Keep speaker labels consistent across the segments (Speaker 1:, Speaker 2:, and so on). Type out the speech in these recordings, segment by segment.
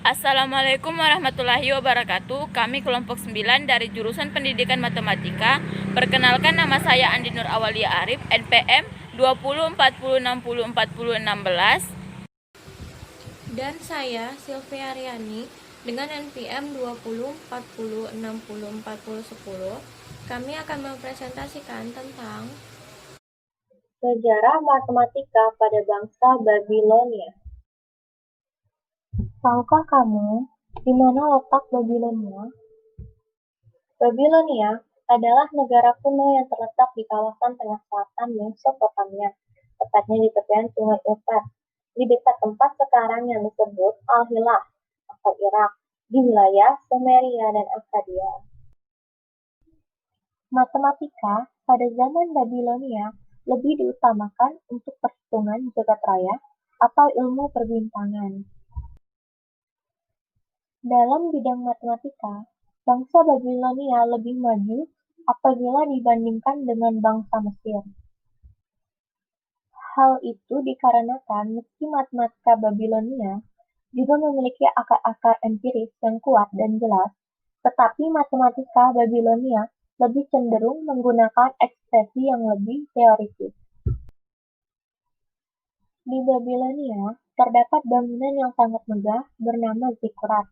Speaker 1: Assalamualaikum warahmatullahi wabarakatuh. Kami kelompok 9 dari jurusan Pendidikan Matematika. Perkenalkan, nama saya Andi Nur Awalia Arif, NPM 2040604016.
Speaker 2: Dan saya Sylvia Aryani dengan NPM 2040604010. Kami akan mempresentasikan tentang
Speaker 3: Sejarah matematika pada bangsa Babilonia. Tahukah kamu di mana letak Babilonia? Babilonia adalah negara kuno yang terletak di kawasan tengah selatan Mesopotamia, tepatnya di tepian Sungai Efrat, di dekat tempat sekarang yang disebut Al-Hilah atau Irak, di wilayah Sumeria dan Akkadia. Matematika pada zaman Babilonia lebih diutamakan untuk perhitungan jagat raya atau ilmu perbintangan. Dalam bidang matematika, bangsa Babilonia lebih maju apabila dibandingkan dengan bangsa Mesir. Hal itu dikarenakan meski matematika Babilonia juga memiliki akar-akar empiris yang kuat dan jelas, tetapi matematika Babilonia lebih cenderung menggunakan ekspresi yang lebih teoritis. Di Babilonia, terdapat bangunan yang sangat megah bernama zikkurat,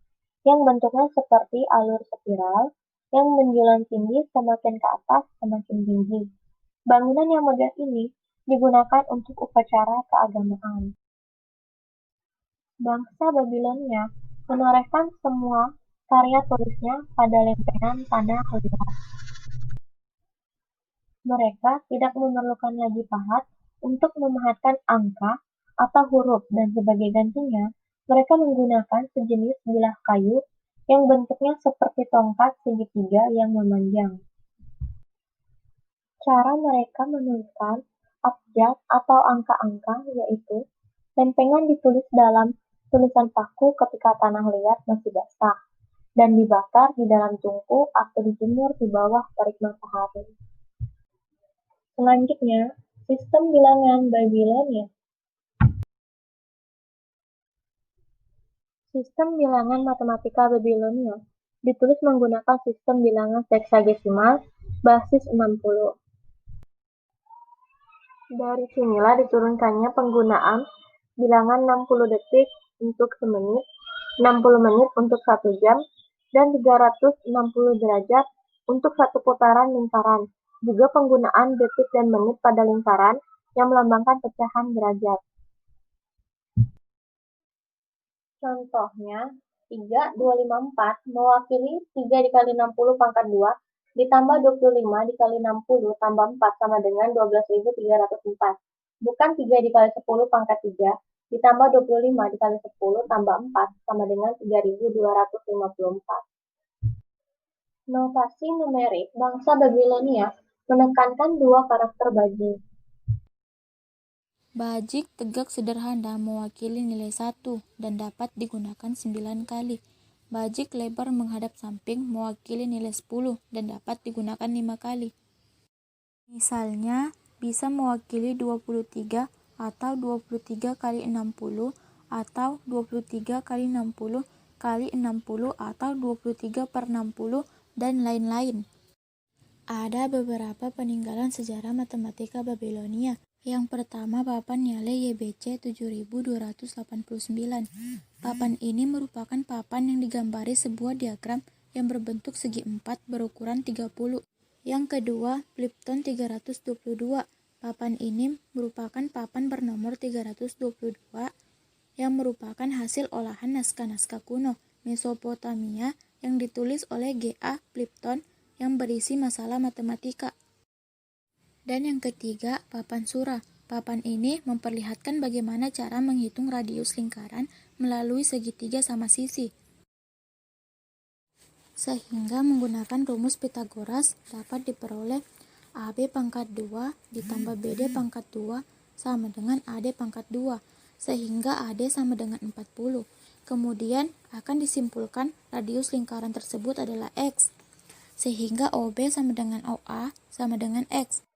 Speaker 3: yang bentuknya seperti alur spiral, yang menjulang tinggi semakin ke atas semakin tinggi. Bangunan yang megah ini digunakan untuk upacara keagamaan. Bangsa Babilonia menorehkan semua karya tulisnya pada lempengan tanah liat. Mereka tidak memerlukan lagi pahat untuk memahatkan angka atau huruf, dan sebagai gantinya, mereka menggunakan sejenis bilah kayu yang bentuknya seperti tongkat segitiga yang memanjang. Cara mereka menuliskan abjad atau angka-angka yaitu lempengan ditulis dalam tulisan paku ketika tanah liat masih basah, dan dibakar di dalam tungku atau dijemur di bawah terik matahari. Selanjutnya, sistem bilangan Babilonia. Sistem bilangan matematika Babilonia ditulis menggunakan sistem bilangan heksagesimal basis 60. Dari sinilah diturunkannya penggunaan bilangan 60 detik untuk semenit, 60 menit untuk 1 jam, dan 360 derajat untuk satu putaran lingkaran. Juga penggunaan detik dan menit pada lingkaran yang melambangkan pecahan derajat. Contohnya, 3254 mewakili 3 dikali 60 pangkat 2 ditambah 25 dikali 60 tambah 4 sama dengan 12.304. Bukan 3 dikali 10 pangkat 3 ditambah 25 dikali 10 tambah 4 sama dengan 3.254. Notasi numerik bangsa Babilonia menekankan dua karakter bajik.
Speaker 4: Bajik tegak sederhana mewakili nilai 1 dan dapat digunakan 9 kali. Bajik lebar menghadap samping mewakili nilai 10 dan dapat digunakan 5 kali. Misalnya, bisa mewakili 23 atau 23 kali 60 atau 23 kali 60 kali 60 atau 23 per 60 dan lain-lain. Ada beberapa peninggalan sejarah matematika Babilonia. Yang pertama, papan Nyale YBC 7289. Papan ini merupakan papan yang digambari sebuah diagram yang berbentuk segi 4 berukuran 30. Yang kedua, Plympton 322. Papan ini merupakan papan bernomor 322 yang merupakan hasil olahan naskah-naskah kuno Mesopotamia yang ditulis oleh G.A. Plympton yang berisi masalah matematika. Dan yang ketiga, papan Sura. Papan ini memperlihatkan bagaimana cara menghitung radius lingkaran melalui segitiga sama sisi. Sehingga menggunakan rumus Pythagoras dapat diperoleh AB pangkat 2 ditambah BD pangkat 2 sama dengan AD pangkat 2, sehingga AD sama dengan 40. Kemudian akan disimpulkan radius lingkaran tersebut adalah X, sehingga OB sama dengan OA sama dengan X.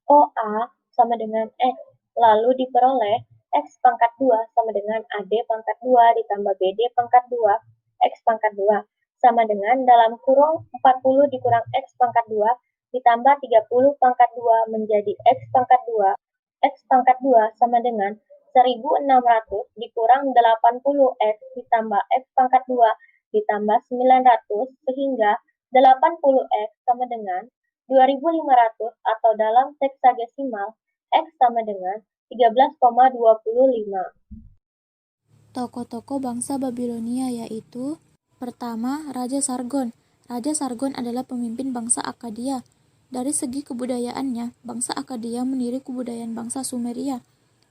Speaker 3: OA sama dengan X, lalu diperoleh X pangkat 2 sama dengan AD pangkat 2 ditambah BD pangkat 2 X pangkat 2 sama dengan dalam kurung 40 dikurang X pangkat 2 ditambah 30 pangkat 2 menjadi X pangkat 2. X pangkat 2 sama dengan 1600 dikurang 80X ditambah X pangkat 2 ditambah 900 sehingga 80X sama dengan 2500 atau dalam heksadesimal X sama dengan 13,25.
Speaker 4: Tokoh-tokoh bangsa Babilonia yaitu: pertama, Raja Sargon. Raja Sargon adalah pemimpin bangsa Akkadia. Dari segi kebudayaannya, bangsa Akkadia meniru kebudayaan bangsa Sumeria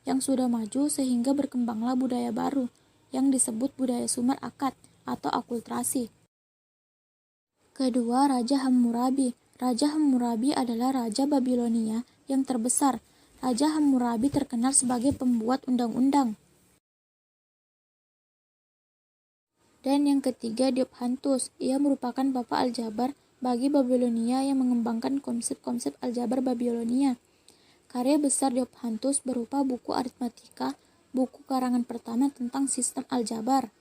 Speaker 4: yang sudah maju sehingga berkembanglah budaya baru yang disebut budaya Sumer Akkad atau akulturasi. Kedua, Raja Hammurabi. Raja Hammurabi adalah raja Babilonia yang terbesar. Raja Hammurabi terkenal sebagai pembuat undang-undang. Dan yang ketiga, Diophantus. Ia merupakan bapak aljabar bagi Babilonia yang mengembangkan konsep-konsep aljabar Babilonia. Karya besar Diophantus berupa buku Aritmatika, buku karangan pertama tentang sistem aljabar.